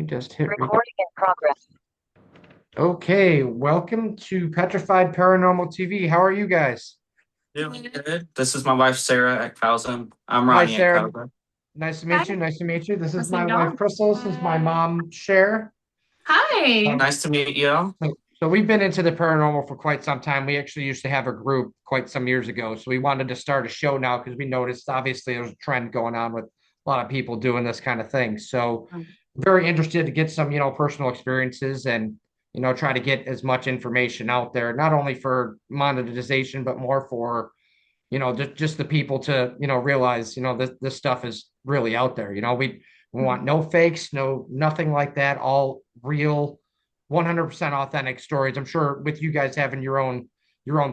me just hit record. Recording in progress. Okay, welcome to Petrified Paranormal TV. How are you guys? Doing good. This is my wife, Sarah Agpalza. I'm Hi, Ronnie Sarah. Agpalza. Nice to meet Hi, you. Nice to meet you. This is how's it my wife, going? Crystal. This is my mom, Cher. Hi. Um, Nice to meet you. so we've been into the paranormal for quite some time. We actually used to have a group quite some years ago. So we wanted to start a show now because we noticed obviously there's a trend going on with a lot of people doing this kind of thing. So very interested to get some, personal experiences and, try to get as much information out there, not only for monetization, but more for, just the people to, realize, this stuff is really out there. We want no fakes, nothing like that, all real, 100% authentic stories. I'm sure with you guys having your own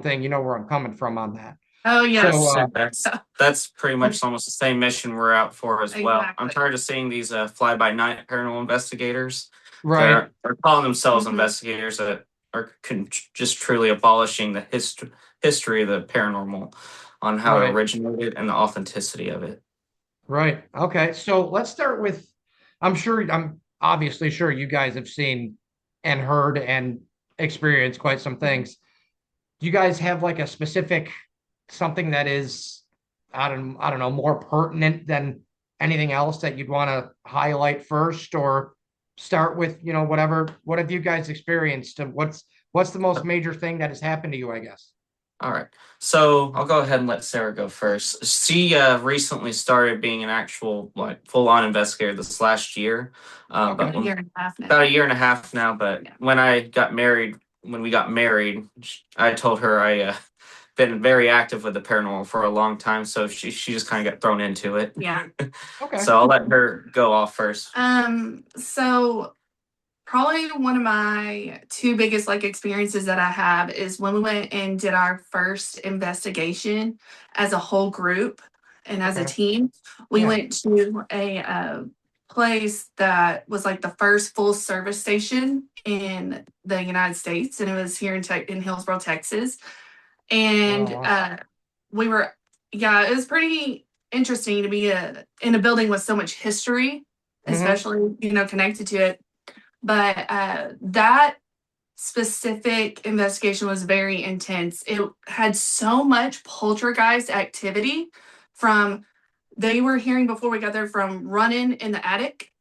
thing, you know where I'm coming from on that. Oh, So, yes. That's pretty much almost the same mission we're out for as well. I'm Exactly. tired of seeing these fly-by-night paranormal investigators. right, They're calling themselves Mhm. investigators that are just truly abolishing the history of the paranormal on how it right, originated and the authenticity of it. right. Okay. So let's start with, I'm obviously sure you guys have seen and heard and experienced quite some things. Do you guys have like a specific something that is, I don't know, more pertinent than anything else that you'd want to highlight first, or start with, whatever, what have you guys experienced, and what's the most major thing that has happened to you, I guess? All right. So I'll go ahead and let Sarah go first. She recently started being an actual, like, full-on investigator this last year. Okay. But A year and a half now. about a year and a half now. But Yeah. when we got married, I told her I been very active with the paranormal for a long time. So she just kind of got thrown into it. Yeah. Okay. So I'll let her go off first. So probably one of my two biggest experiences that I have is when we went and did our first investigation as a whole group and as a Okay. team. We Yeah. went to a place that was like the first full service station in the United States, and it was here in Hillsborough, Texas. Oh, And wow. we were, yeah, it was pretty interesting to be in a building with so much history, Hmm. especially connected to it. But that specific investigation was very intense. It had so much poltergeist activity from they were hearing before we got there from running in the attic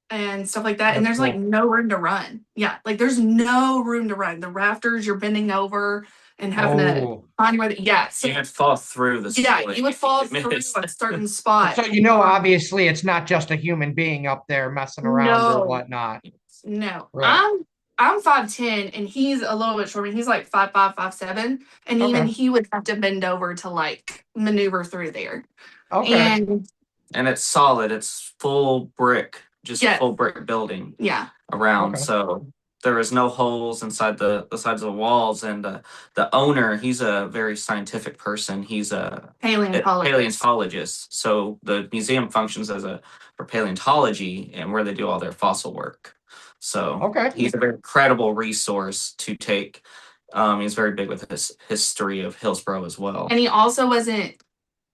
and stuff like that. And That's there's cool. no room to run. Yeah, there's no room to run. The rafters, you're bending over and having to Oh, find where. Yeah, so You had to fall through the yeah, ceiling. you would fall if you through missed. a certain spot. so obviously it's not just a human being up there messing around or No, whatnot. no. Right. I'm 5'10" and he's a little bit shorter. He's like 5'5", 5'7", and even Okay. he would have to bend over to maneuver through there. Okay. And And it's solid. It's full brick, just yeah, full brick building yeah, around. Okay. So there is no holes inside the sides of the walls. And the owner, he's a very scientific person. He's a paleontologist. paleontologist. So the museum functions as a for paleontology and where they do all their fossil work. So Okay. he's a very credible resource to take. He's very big with his history of Hillsborough as well. And he also wasn't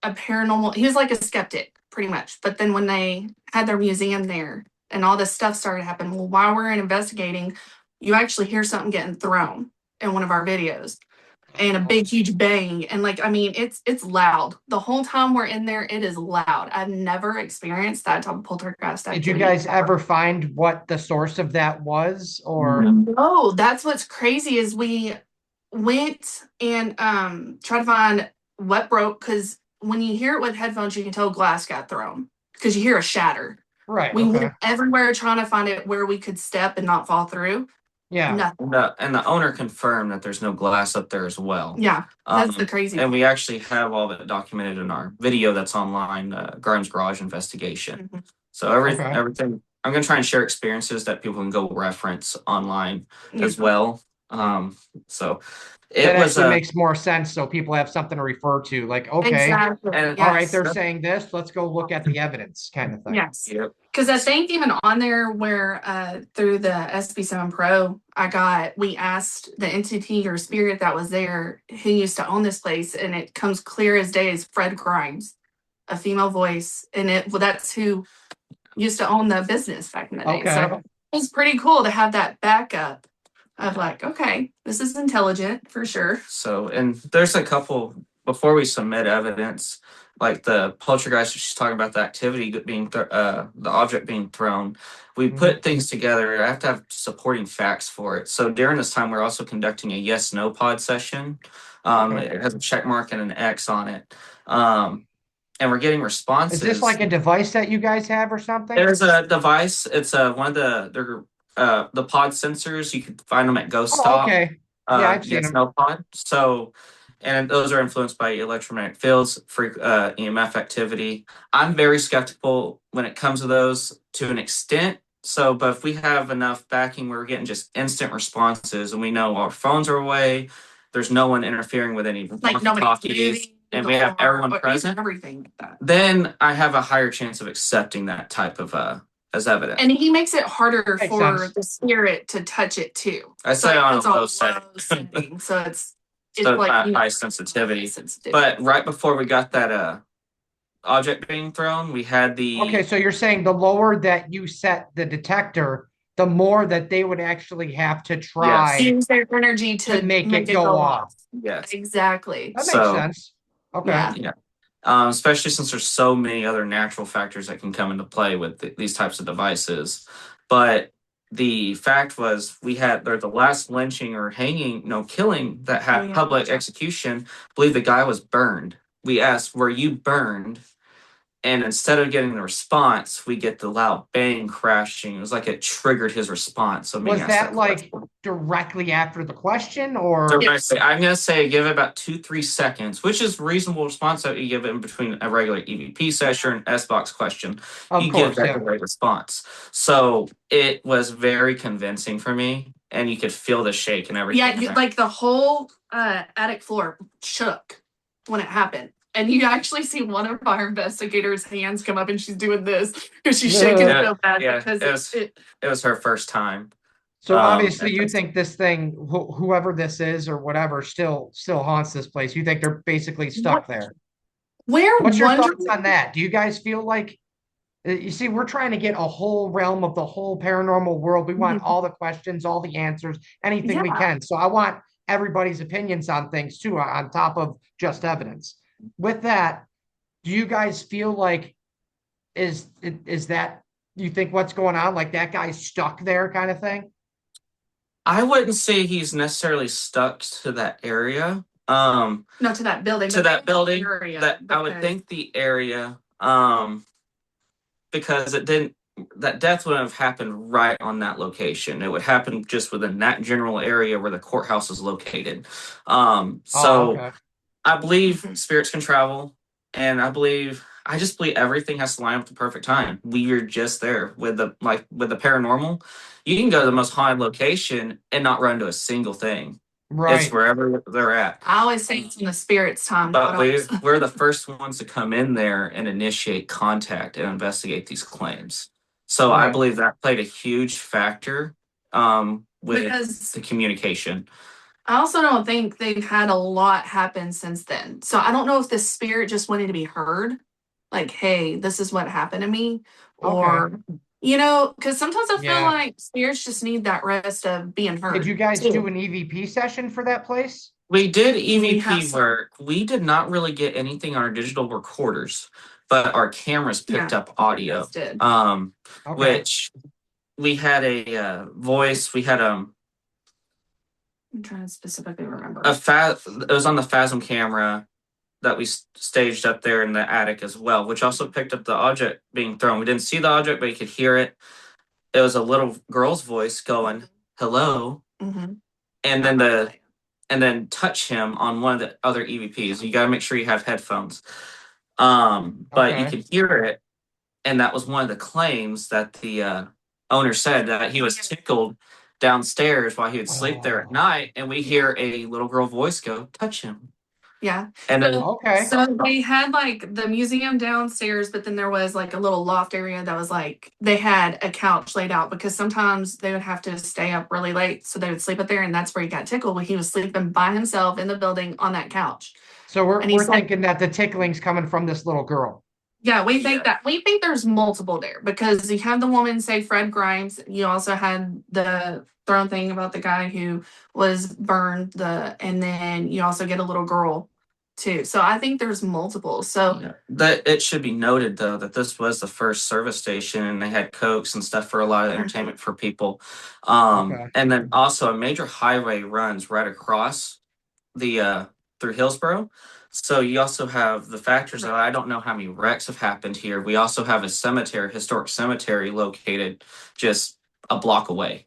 a paranormal. He was like a skeptic, pretty much. But then when they had their museum there and all this stuff started happening, well, while we're investigating, you actually hear something getting thrown in one of our videos. And a big huge bang, and it's loud the whole time we're in there. It is loud. I've never experienced that type of poltergeist Did you activity guys ever find what the source of that was, or? No, that's what's crazy is we went and tried to find what broke, because when you hear it with headphones you can tell glass got thrown because you hear a shatter. Right. We Okay. went everywhere trying to find it where we could step and not fall through. Yeah. Nothing. And the owner confirmed that there's no glass up there as well. Yeah, that's the crazy And part. we actually have all that documented in our video that's online, Grimes Garage Investigation. Mhm. So Okay. everything, I'm going to try and share experiences that people can go reference online as Yeah. well. So it That was actually makes more sense, so people have something to refer to. Like, okay, Exactly. And- all right, Yes. they're saying this. Let's go look at the evidence, kind of thing. Yes. Yep. Because I think even on there where through the SB7 Pro, we asked the entity or spirit that was there who used to own this place, and it comes clear as day as Fred Grimes, a female voice, and that's who used to own the business back in the day. Okay. So It's pretty cool to have that backup of like, okay, this is intelligent for sure. So, and there's a couple before we submit evidence, like the poltergeist. She's talking about the activity being the object being thrown. We put things together. I have to have supporting facts for it. So during this time, we're also conducting a yes/no pod session. It has a check mark and an X on it. And we're getting responses. Is this like a device that you guys have or something? There's a device. It's one of the pod sensors. You can find them at Ghost Stop. Okay. Yeah, I've seen them. No pod. So, and those are influenced by electromagnetic fields, EMF activity. I'm very skeptical when it comes to those to an extent. So, but if we have enough backing where we're getting just instant responses and we know our phones are away, there's no one interfering with any Like walkie-talkies, and we have everyone present, everything like that. then I have a higher chance of accepting that type of as evidence. And he makes it harder Makes for sense. the spirit to touch it too. I say on a it's low all setting. so it's So like not you know, high sensitivity. sensitive. But right before we got that object being thrown, we had the Okay, so you're saying the lower that you set the detector, the more that they would actually have to try use their energy to make it go off. yes. Exactly. That makes So- sense. Okay. Yeah. Especially since there's so many other natural factors that can come into play with these types of devices. But the fact was, the last lynching or hanging, killing that had yeah. public execution. I believe the guy was burned. We asked, "Were you burned?" And instead of getting the response, we get the loud bang crashing. It was like it triggered his response. So Was that like directly after the question, or I'm gonna say give it about 2-3 seconds, which is reasonable response that you give it in between a regular EVP session and S-box question. of You course, give that yeah. the right response. So it was very convincing for me, and you could feel the shake and everything. Yeah, like the whole attic floor shook when it happened. And you actually see one of our investigators' hands come up and she's doing this because she's shaking so bad because it was her first time. So obviously, you think this thing, whoever this is or whatever, still haunts this place. You think they're basically stuck there. What's your thoughts on that? Do you guys feel like, you see, we're trying to get a whole realm of the whole paranormal world. We want all the questions, all the answers, anything we can. So I want everybody's opinions on things too, on top of just evidence. With that, do you guys feel like is that, you think what's going on, like that guy's stuck there kind of thing? I wouldn't say he's necessarily stuck to that area. No, to that building. Area, I would think the area, because that death wouldn't have happened right on that location. It would happen just within that general area where the courthouse is located. Okay. I believe spirits can travel, and I just believe everything has to line up at the perfect time. We are just there with the paranormal. You can go to the most haunted location and not run into a single thing. Right. It's wherever they're at. I always say it's in the spirit's time. But we're the first ones to come in there and initiate contact and investigate these claims. So I believe that played a huge factor with the communication. I also don't think they've had a lot happen since then. So I don't know if the spirit just wanted to be heard. Like, hey, this is what happened to me. Or, because sometimes I feel like spirits just need that rest of being heard. Did you guys do an EVP session for that place? We did EVP work. We did not really get anything on our digital recorders, but our cameras picked up audio. Which we had a voice. We had I'm trying to specifically remember. It was on the Phasm camera that we staged up there in the attic as well, which also picked up the object being thrown. We didn't see the object, but you could hear it. It was a little girl's voice going, "Hello," and then touch him on one of the other EVPs. You got to make sure you have headphones. But you could hear it, and that was one of the claims that the owner said, that he was tickled downstairs while he would sleep there at night, and we hear a little girl voice go, "Touch him." Yeah. And then so they had like the museum downstairs, but then there was like a little loft area that was like, they had a couch laid out because sometimes they would have to stay up really late, so they would sleep up there, and that's where he got tickled, when he was sleeping by himself in the building on that couch. So we're thinking that the tickling's coming from this little girl. Yeah, we think there's multiple there because you have the woman say Fred Grimes. You also had the throne thing about the guy who was burned. And then you also get a little girl too. So I think there's multiple. So Yeah. That it should be noted though that this was the first service station, and they had cokes and stuff for a lot of entertainment for people. Okay. And then also a major highway runs right across the through Hillsborough. So you also have the factors that I don't know how many wrecks have happened here. We also have a cemetery, historic cemetery located just a block away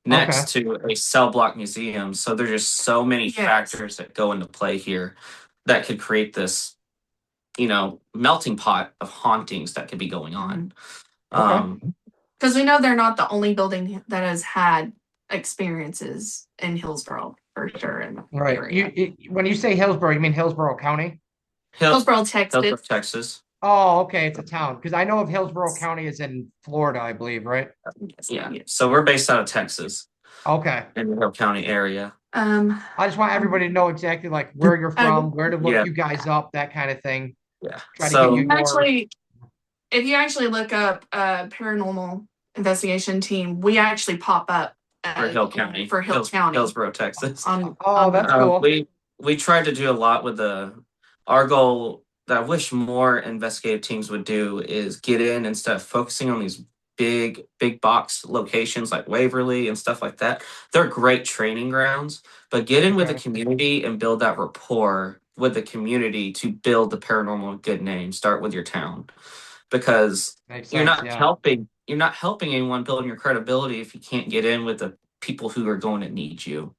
Okay. next to a cell block museum. So there's just so many Yes. factors that go into play here that could create this, melting pot of hauntings that could be going on. Okay. because we know they're not the only building that has had experiences in Hillsborough for sure. In the Right. area. When you say Hillsborough, you mean Hillsborough County? Hillsborough, Texas. Hillsborough, Texas. Oh, okay. It's a town because I know of Hillsborough County is in Florida, I believe, right? Yeah. So we're based out of Texas Okay. in the Hill County area. I just want everybody to know exactly like where you're from, where to look Yeah. you guys up, that kind of thing. Yeah. Try to So get you more. Actually, if you actually look up paranormal investigation team, we actually pop up for Hill County. For Hill County. Hillsborough, Texas. That's cool. We tried to do a lot with our goal that I wish more investigative teams would do is get in instead of focusing on these big box locations like Waverly and stuff like that. They're great training grounds, but get in with the Okay. community and build that rapport with the community to build the paranormal good name. Start with your town, because Makes you're sense, not yeah. helping anyone building your credibility if you can't get in with the people who are going to need you.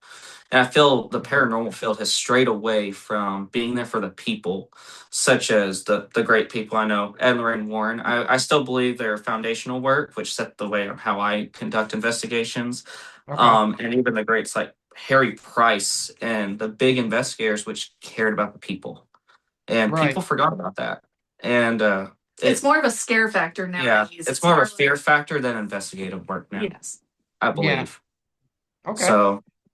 And I feel the paranormal field has strayed away from being there for the people, such as the great people I know, Ed, Lorraine Warren. I still believe their foundational work, which set the way on how I conduct investigations. Okay. And even the greats like Harry Price and the big investigators, which cared about the people. And Right. people forgot about that. And it's more of a scare factor now. Yeah, it's more of a fear factor than investigative work now. Yes. I believe. Yeah. Okay.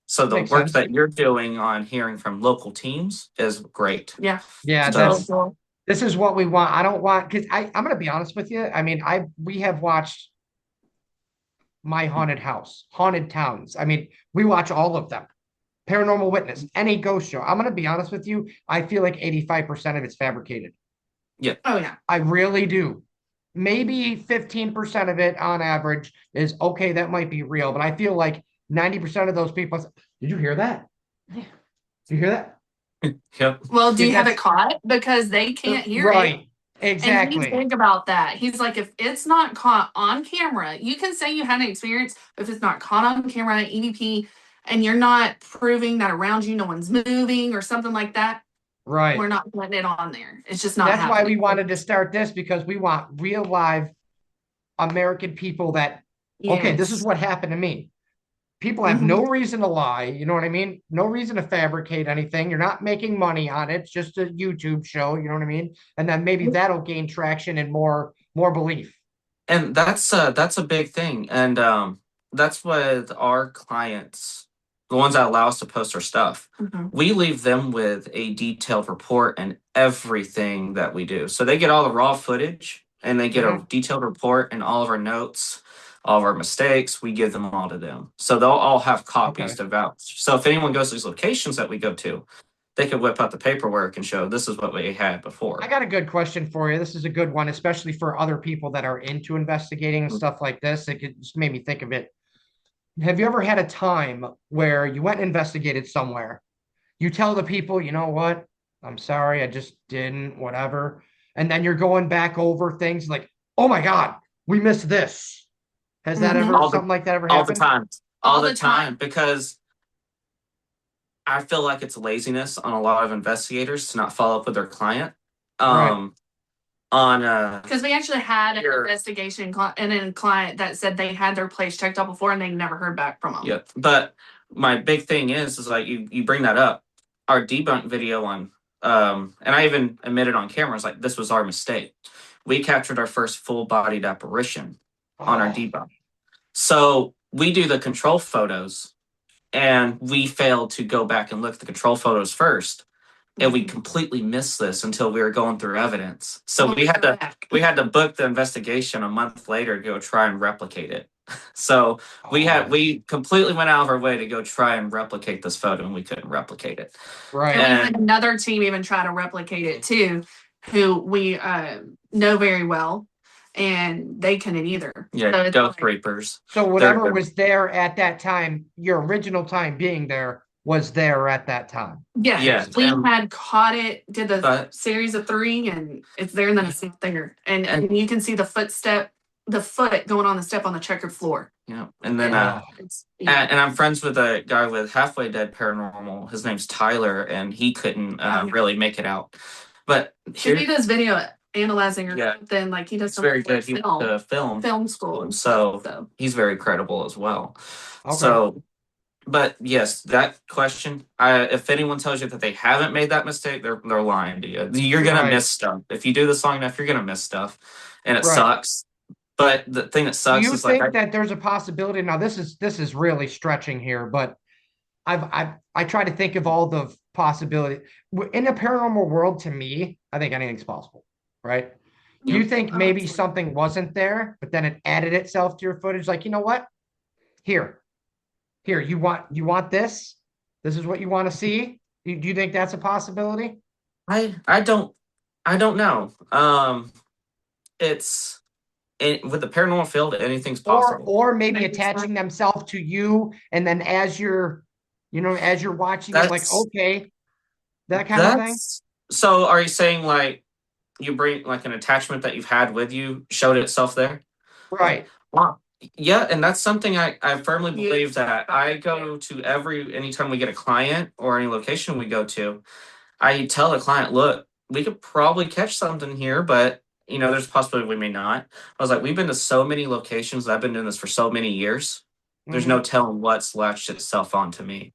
So the Makes work sense. that you're doing on hearing from local teams is great. Yeah. Yeah, So- this is what we want. I don't want because I'm gonna be honest with you. I mean, we have watched My Haunted House, Haunted Towns. I mean, we watch all of them. Paranormal Witness, any ghost show. I'm gonna be honest with you. I feel like 85% of it's fabricated. Oh yeah. I really do. Maybe 15% of it on average is okay, that might be real, but I feel like 90% of those people, did you hear that? Yeah. Did you hear that? Yep. Well, do you have it caught? Because they can't hear it. Right. Exactly. And he's big about that. He's like, if it's not caught on camera, you can say you had an experience, but if it's not caught on camera, EVP, and you're not proving that around you no one's moving or something like that, right, we're not putting it on there. It's just not That's happening. why we wanted to start this, because we want real live American people that, okay, this is what happened to me. People have no reason to lie. You know what I mean? No reason to fabricate anything. You're not making money on it. It's just a YouTube show. You know what I mean? And then maybe that'll gain traction and more belief. And that's a big thing. And that's with our clients, the ones that allow us to post our stuff. We leave them with a detailed report and everything that we do. So they get all the raw footage and they get a detailed report and all of our notes, all of our mistakes. We give them all to them. So they'll all have copies to vouch. So if anyone goes to these locations that we go to, they could whip out the paperwork and show this is what we had before. I got a good question for you. This is a good one, especially for other people that are into investigating and stuff like this. It just made me think of it. Have you ever had a time where you went and investigated somewhere? You tell the people, you know what? I'm sorry, I just didn't, whatever. And then you're going back over things like, oh my God, we missed this. Has that ever, something like that ever happened? All the time, because I feel like it's laziness on a lot of investigators to not follow up with their client. Because we actually had an investigation and a client that said they had their place checked out before and they never heard back from them. Yeah, but my big thing is like you bring that up. Our debunk video on, and I even admitted on camera, was like, this was our mistake. We captured our first full-bodied apparition on our debunk. So we do the control photos, and we failed to go back and look at the control photos first. and we completely missed this until we were going through evidence. So We'll we had go to back. book the investigation a month later to go try and replicate it. So Oh, we completely went out of our way to go try and replicate this photo, and we couldn't replicate it. right. And we And had another team even try to replicate it too, who we know very well, and they couldn't either. yeah, So it's Ghost like, Reapers. So They're whatever good. was there at that time, your original time being there was there at that time. yes, Yes, we and- had caught it, did the But- series of 3, and it's there, and then it's not there, and you can see the foot going on the step on the checkered floor. Yeah, and then Wow. It's, and I'm friends with a guy with Halfway Dead Paranormal. His name's Tyler, and he couldn't really make it out. But he does video analyzing or Yeah. something, like he does it's some very good. He went film, to film school and so stuff, so. he's very credible as well. Okay. So, but yes, that question. If anyone tells you that they haven't made that mistake, they're lying to you. You're gonna Right. miss stuff. If you do this long enough, you're gonna miss stuff, and it Right. sucks. But the thing that Do sucks you is think like that there's a possibility? Now, this is really stretching here, but I try to think of all the possibility in the paranormal world. To me, I think anything's possible, right? Do you think maybe something wasn't there, but then it added itself to your footage? Like, you know what? Here, you want this? This is what you want to see? Do you think that's a possibility? I don't know. It's with the paranormal field, anything's possible. Or maybe Maybe attaching themselves to you, and then as you're watching it, like, That's- okay, that kind of thing. So are you saying like you bring like an attachment that you've had with you showed itself there? Right. Well, yeah, and that's something I firmly Yeah. believe that I go to anytime we get a client or any location we go to, I tell the client, look, we could probably catch something here, but there's a possibility we may not. I was like, we've been to so many locations. I've been doing this for so many years. There's no telling what's latched itself onto me.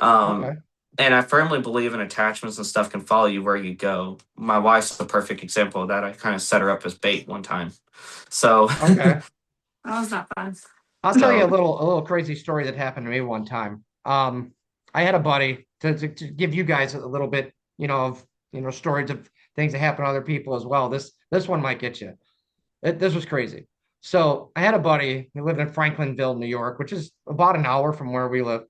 Okay. And I firmly believe in attachments and stuff can follow you where you go. My wife's the perfect example of that. I kind of set her up as bait one time. So Okay. That was not fun. I'll tell you a So- little crazy story that happened to me one time. I had a buddy to give you guys a little bit, of stories of things that happen to other people as well. This one might get you. This was crazy. So I had a buddy who lived in Franklinville, New York, which is about an hour from where we live.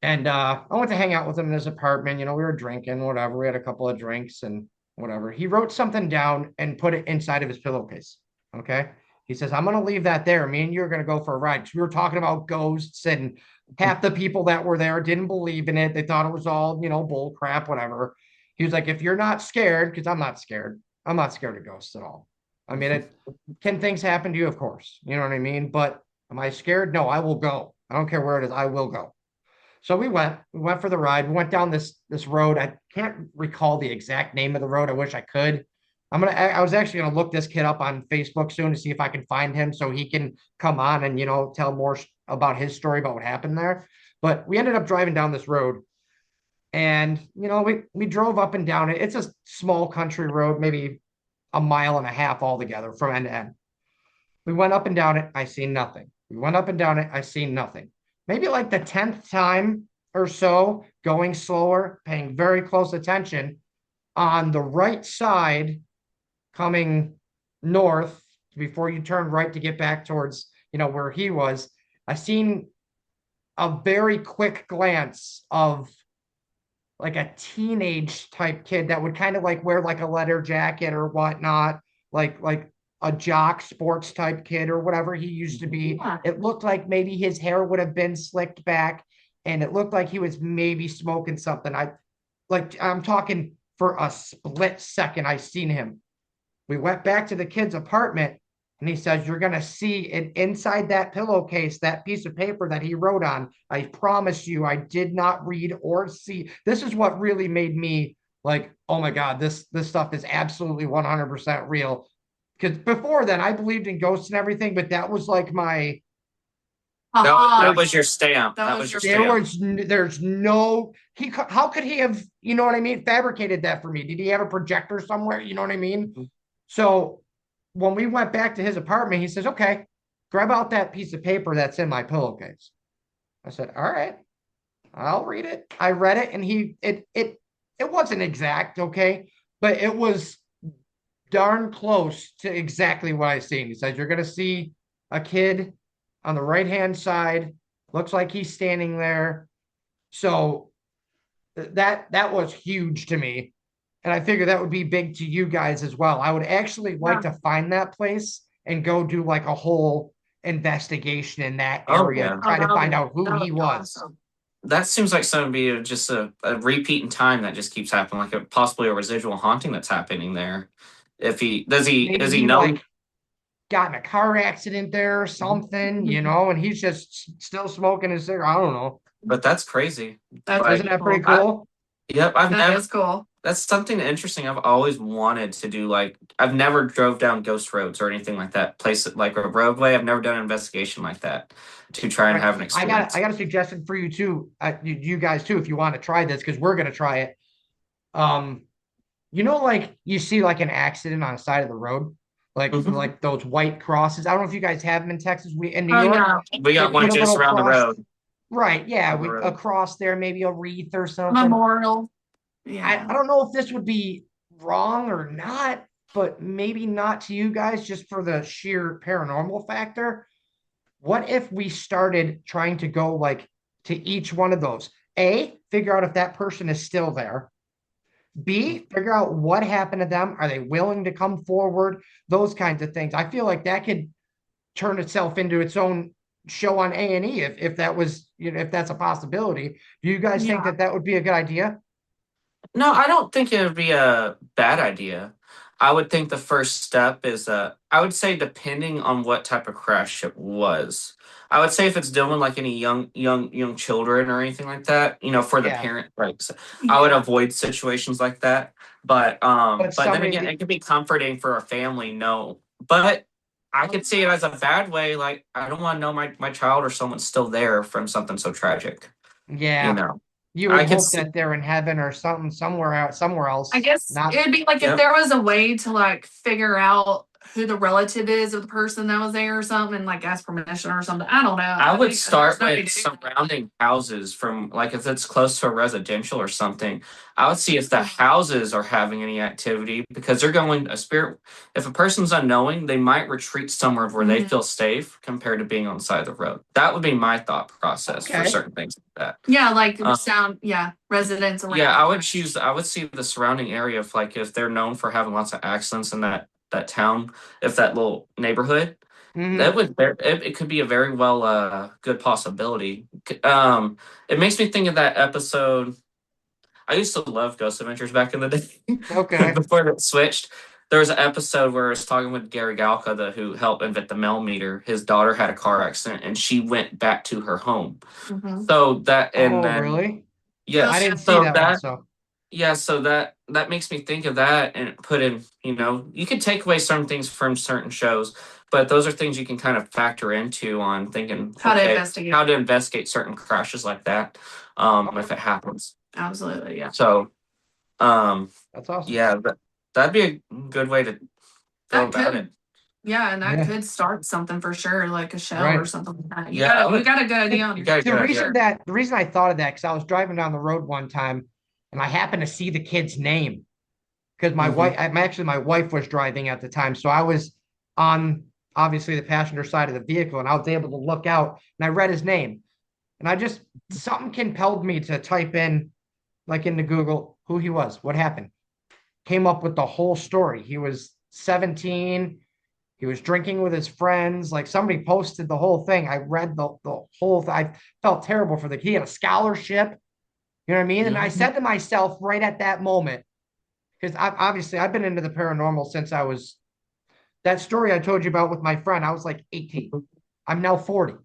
And I went to hang out with him in his apartment. We were drinking, whatever. We had a couple of drinks and whatever. He wrote something down and put it inside of his pillowcase. Okay. He says, I'm going to leave that there. Me and you are going to go for a ride. We were talking about ghosts, and half the people that were there didn't believe in it. They thought it was all, bull crap, whatever. He was like, if you're not scared, because I'm not scared. I'm not scared of ghosts at all. I mean, can things happen to you? Of course. You know what I mean? But am I scared? No, I will go. I don't care where it is. I will go. So we went for the ride. We went down this road. I can't recall the exact name of the road. I wish I could. I was actually gonna look this kid up on Facebook soon to see if I can find him so he can come on and tell more about his story about what happened there. But we ended up driving down this road, and we drove up and down it. It's a small country road, maybe a mile and a half altogether from end to end. We went up and down it. I seen nothing. We went up and down it. I seen nothing. Maybe like the 10th time or so, going slower, paying very close attention. On the right side, coming north before you turn right to get back towards where he was, I seen a very quick glance of like a teenage type kid that would kind of like wear like a leather jacket or whatnot, like a jock sports type kid or whatever he used to be. Yeah. It looked like maybe his hair would have been slicked back, and it looked like he was maybe smoking something. I'm talking for a split second, I seen him. We went back to the kid's apartment, and he says, you're going to see it inside that pillowcase, that piece of paper that he wrote on. I promise you, I did not read or see. This is what really made me like, oh my God, this stuff is absolutely 100% real. Because before then, I believed in ghosts and everything, but that was like my. that was your stamp. That That was was your your stamp. There's no, how could he have, you know what I mean, fabricated that for me? Did he have a projector somewhere? You know what I mean? So when we went back to his apartment, he says, okay, grab out that piece of paper that's in my pillowcase. I said, all right, I'll read it. I read it, and it it wasn't exact, okay, but it was darn close to exactly what I seen. He says you're gonna see a kid on the right hand side, looks like he's standing there. So that was huge to me. And I figured that would be big to you guys as well. I would actually like Yeah. to find that place and go do like a whole investigation in that Oh area, yeah, Oh, try to find out who that he would be was. awesome. that seems like something to be just a repeat in time that just keeps happening, like possibly a residual haunting that's happening there. If he does, he Maybe does he he know? like got in a car accident there or something, and he's just still smoking his cigarette. I don't know. But that's crazy. That's Like, Isn't pretty that pretty cool. cool? yep, I've That never. is cool. That's something interesting. I've always wanted to do. Like, I've never drove down ghost roads or anything like that. Place it like a roadway. I've never done an investigation like that to try and Right. have an I experience. got a suggestion for you too. You guys too, if you want to try this, because we're gonna try it. Um, like you see like an accident on the side of the road, Mhm. like those white crosses. I don't know if you guys have them in Texas. We in New Oh York, yeah, We they got one put a just little around the cross. road. Right, yeah, On the we road. across there, maybe a wreath or something. memorial. I Yeah. don't know if this would be wrong or not, but maybe not to you guys, just for the sheer paranormal factor. What if we started trying to go like to each one of those? A, figure out if that person is still there. B, figure out what happened to them. Are they willing to come forward? Those kinds of things. I feel like that could turn itself into its own show on A&E if that was, if that's a possibility. Do you guys think Yeah. that that would be a good idea? No, I don't think it would be a bad idea. I would think the first step is I would say depending on what type of crash it was. I would say if it's dealing with like any young children or anything like that, for the Yeah. parent, right? So I would Yeah. avoid situations like that. But But but then again, somebody, it could be comforting for a family, no. But I could see it as a bad way, like I don't want to know my child or someone's still there from something so tragic. You yeah, know. you would I could hope see. that they're in heaven or something somewhere out, somewhere I else. guess Not, it'd be like if Yep. there was a way to like figure out who the relative is of the person that was there or something and like ask permission or something. I don't know. I would think start there's no way with to do that. surrounding houses from like if it's close to a residential or something. I would see if the Yeah. houses are having any activity because they're going a spirit. If a person's unknowing, they might retreat somewhere where they Mhm. feel safe compared to being on the side of the road. That would be my thought process for okay. certain things like Yeah, like that. sound. Yeah, residents around. Yeah, I would choose. I would see the surrounding area of like if they're known for having lots of accidents in that town, if that little neighborhood. That Hmm. would it could be a very well good possibility. It makes me think of that episode. I used to love Ghost Adventures back in the day Okay. before it switched. There was an episode where I was talking with Gary Galka, who helped invent the mail meter. His daughter had a car accident and she went back to her home. Mhm. So that and Oh, then really? I yes, didn't see so that one. that So, yeah, so that makes me think of that and put in, you could take away certain things from certain shows, but those are things you can kind of factor into on thinking, How to okay, investigate. how to investigate certain crashes like that, okay, if it happens. Absolutely. Yeah. So, that's awesome. yeah, that'd be a good way to go That about it. could. Yeah, and that Yeah, could start something for sure, like a show or right. something like that. Yeah, I You would. got a good idea on You your got a The good for idea. sure. reason I thought of that, because I was driving down the road one time and I happened to see the kid's name because Hmm. my wife was driving at the time. So I was on obviously the passenger side of the vehicle and I was able to look out and I read his name. And something compelled me to type in, like into Google, who he was, what happened. Came up with the whole story. He was 17. He was drinking with his friends. Like somebody posted the whole thing. I read the whole thing. I felt terrible for the kid. He had a scholarship. You know what I mean? And I Hmm. said to myself right at that moment, because I've been into the paranormal since I was that story I told you about with my friend. I was like 18. I'm now 40. You know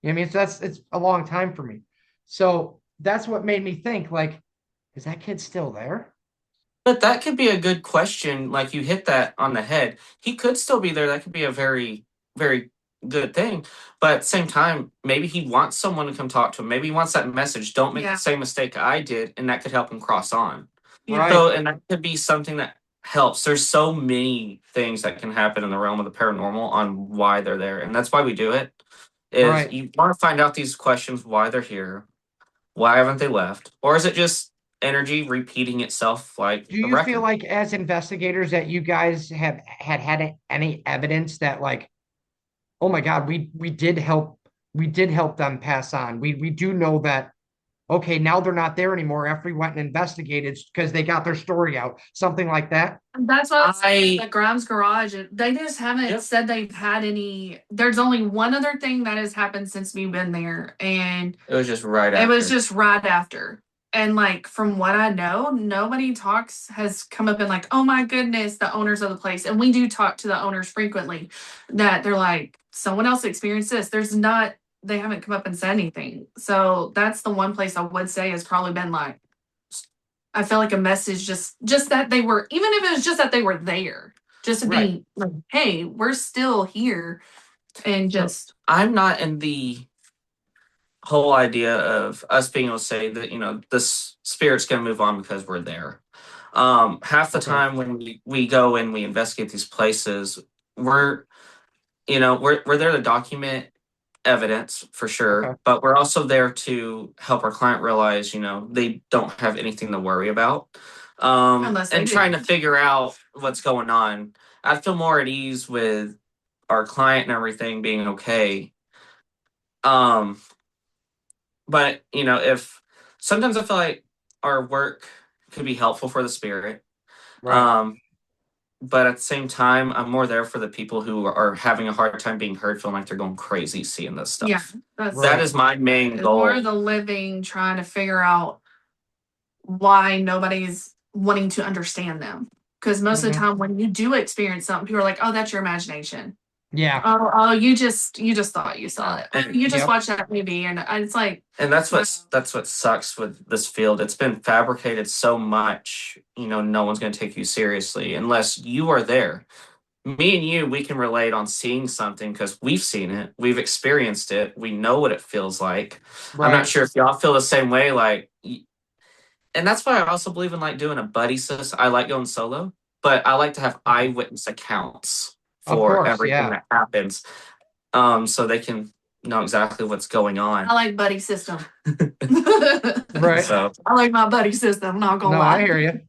what I mean? So it's a long time for me. So that's what made me think, like, is that kid still there? But that could be a good question. Like you hit that on the head. He could still be there. That could be a very, very good thing. But at the same time, maybe he wants someone to come talk to him. Maybe he wants that message. Don't make Yeah. the same mistake I did, and that could help him cross on. Yeah. Right. So, and that could be something that helps. There's so many things that can happen in the realm of the paranormal on why they're there, and that's why we do it. Is Right. you want to find out these questions, why they're here, why haven't they left, or is it just energy repeating itself like Do a you feel record. like as investigators that you guys have had any evidence that like, oh my God, we did help them pass on. We do know that okay, now they're not there anymore after we went and investigated because they got their story out, something like that. That's what I the Grimes Garage. They just haven't Yep. said they've had any. There's only one other thing that has happened since we've been there, and it was just right it after. was just right after. And like from what I know, nobody has come up and like, oh my goodness, the owners of the place. And we do talk to the owners frequently that they're like, someone else experienced this. They haven't come up and said anything. So that's the one place I would say has probably been like, I feel like a message just that they were, even if it was just that they were there, just to Right. be like, hey, we're still here. And just I'm not in the whole idea of us being able to say that, this spirit's going to move on because we're there. Half the Okay. time when we go and we investigate these places, we're we're there to document evidence for sure, Okay. but we're also there to help our client realize, they don't have anything to worry about. Unless they And trying do. to figure out what's going on. I feel more at ease with our client and everything being okay. But if sometimes I feel like our work could be helpful for the spirit. Right. But at the same time, I'm more there for the people who are having a hard time being heard, feeling like they're going crazy seeing this stuff. yeah, that's Right. That is my main it's goal. more the living trying to figure out why nobody's wanting to understand them. Because most of the Mhm. time when you do experience something, people are like, oh, that's your imagination. Yeah. Oh, you just thought you saw it. And- You just Yep. watched that movie, and it's like, And that's what sucks with this field. It's been fabricated so much, no one's going to take you seriously unless you are there. Me and you, we can relate on seeing something because we've seen it, we've experienced it, we know what it feels like. I'm not Right. sure if y'all feel the same way. And that's why I also believe in like doing a buddy system. I like going solo, but I like to have eyewitness accounts Of for course, everything yeah. that happens, so they can know exactly what's going on. I like buddy system. Right. So I like my buddy system. Not gonna No, lie. I hear you.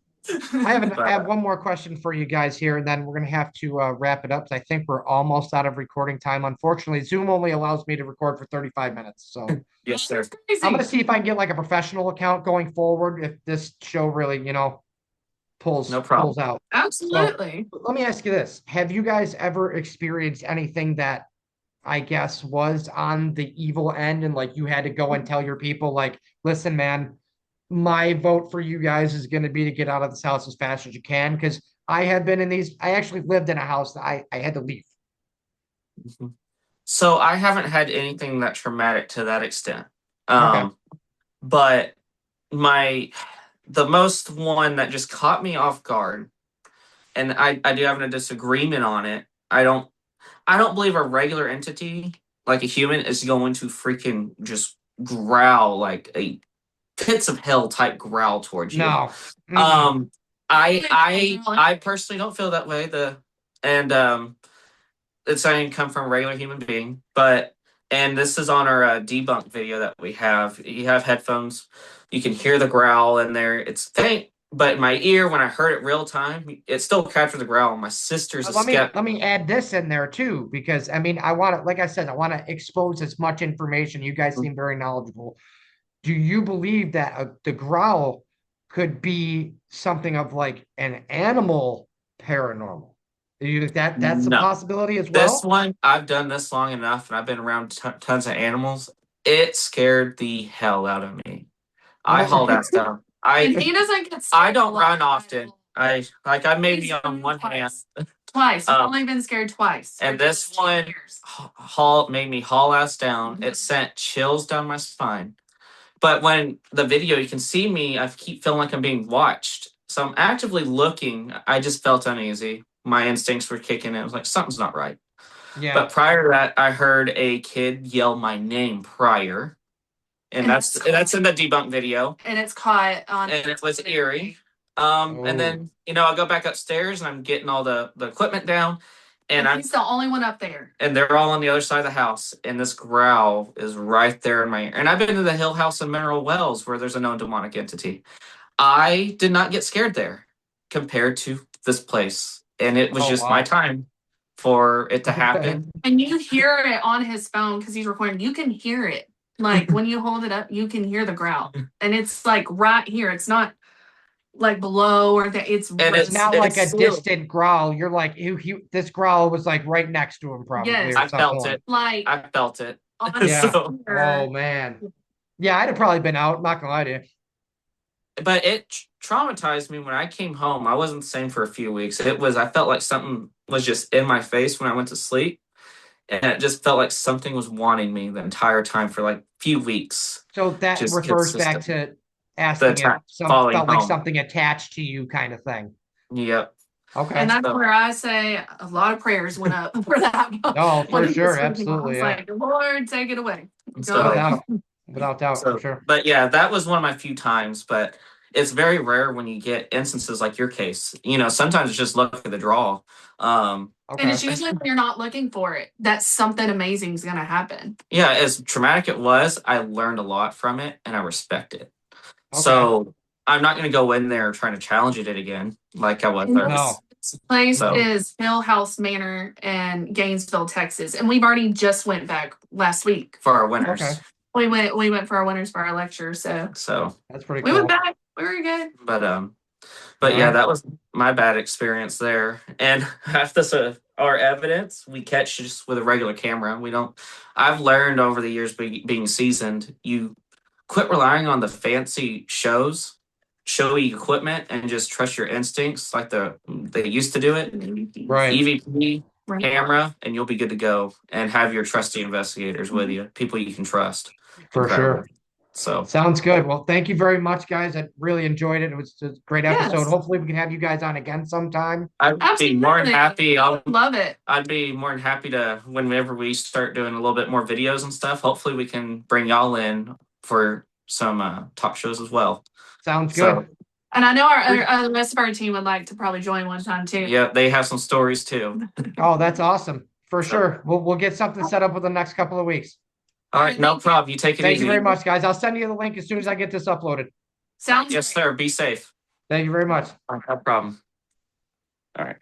I have But- one more question for you guys here, and then we're gonna have to wrap it up. 'Cause I think we're almost out of recording time. Unfortunately, Zoom only allows me to record for 35 minutes. So yes, sir. Crazy. I'm gonna see if I can get like a professional account going forward if this show really, pulls No problem. pulls out. Absolutely. Let me ask you this. Have you guys ever experienced anything that I guess was on the evil end and like you had to go and tell your people like, listen, man, my vote for you guys is going to be to get out of this house as fast as you can because I have been in these. I actually lived in a house that I had to leave. Mhm. So I haven't had anything that traumatic to that extent. Okay. But the most one that just caught me off guard, and I do have a disagreement on it. I don't believe a regular entity like a human is going to freaking just growl like a pits of hell type growl towards you. No. Mm-mm. I personally don't feel that way. It's not even come from a regular human being, and this is on our debunk video that we have. You have headphones, you can hear the growl in there. It's faint, but in my ear, when I heard it real time, it still captured the growl. My sister's a skeptic. Let me add this in there too, because I mean, I want to, like I said, I want to expose as much information. You guys seem very knowledgeable. Do you believe that the growl could be something of like an animal paranormal? Do you think that that's a No. possibility as well? This one, I've done this long enough, and I've been around tons of animals. It scared the hell out of me. I hauled ass down. And he doesn't get I don't scared a lot. run often. I maybe He's on been one hand, Twice. He's Um, only been scared twice. and For this 2 one years. made me haul ass down. It sent chills down my spine. But when the video, you can see me, I keep feeling like I'm being watched. So I'm actively looking. I just felt uneasy. My instincts were kicking in. I was like, something's not right. Yeah. But prior to that, I heard a kid yell my name prior. And that's in the debunk video. And it's caught on. And it was eerie. And then, I go back upstairs and I'm getting all the equipment down. And he's the only one up there. And they're all on the other side of the house. And this growl is right there in my ear. And I've been to the Hill House in Mineral Wells where there's a known demonic entity. I did not get scared there compared to this place. And it was Oh, just wow. my time for it to happen. And you hear it on his phone because he's recording. You can hear it. Like when you hold it up, you can hear the growl. And it's like right here. It's not like below or that. It's It's not like a still- distant growl. You're like, this growl was like right next to him, probably. Yes. Or I felt something it. like I felt it. on Yeah. So- Oh man. Yeah, I'd have probably been out. Not gonna lie to you. But it traumatized me when I came home. I wasn't the same for a few weeks. I felt like something was just in my face when I went to sleep. And it just felt like something was wanting me the entire time for like a few weeks. So that Just refers back consistent. to asking The if falling felt like home. something attached to you, kind of thing. Yep. Okay. and that's So- where I say a lot of prayers went up for that. No, When for he sure, was sleeping. absolutely, I yeah. was like, Lord, take it away. So- Go. Without doubt, So- for sure. But yeah, that was one of my few times. But it's very rare when you get instances like your case. Sometimes it's just luck of the draw. Okay. And it's usually when you're not looking for it that something amazing is gonna happen. Yeah, as traumatic it was, I learned a lot from it and I respect it. Okay. So I'm not going to go in there trying to challenge it again like I was. No. This place So- is Hill House Manor in Gainesville, Texas, and we've already just went back last week. For our winners. Okay. We went for our winners for our lecture, so So, That's pretty we cool. went back. We were good. but Alright. yeah, that was my bad experience there. And half this our evidence we catch just with a regular camera. I've learned over the years being seasoned, you quit relying on the fancy showy equipment and just trust your instincts like they used to do it. Right. EVP Right. camera, and you'll be good to go. And have your trusty investigators with you, people you can trust. For Incredible. sure. So Sounds good. Well, thank you very much, guys. I really enjoyed it. It was a great episode. Yes. Hopefully we can have you guys on again sometime. I'd be more than happy. Love it. I'd be more than happy to whenever we start doing a little bit more videos and stuff. Hopefully we can bring y'all in for some talk shows as well. Sounds So- good. And I know the rest of our team would like to probably join one time too. Yeah, they have some stories too. Oh, that's awesome. For sure. We'll get something set up with the next couple of weeks. All right, no problem. You take it Thank easy. you very much, guys. I'll send you the link as soon as I get this uploaded. Sounds Yes, great. sir. Be safe. Thank you very much. No problem. All right.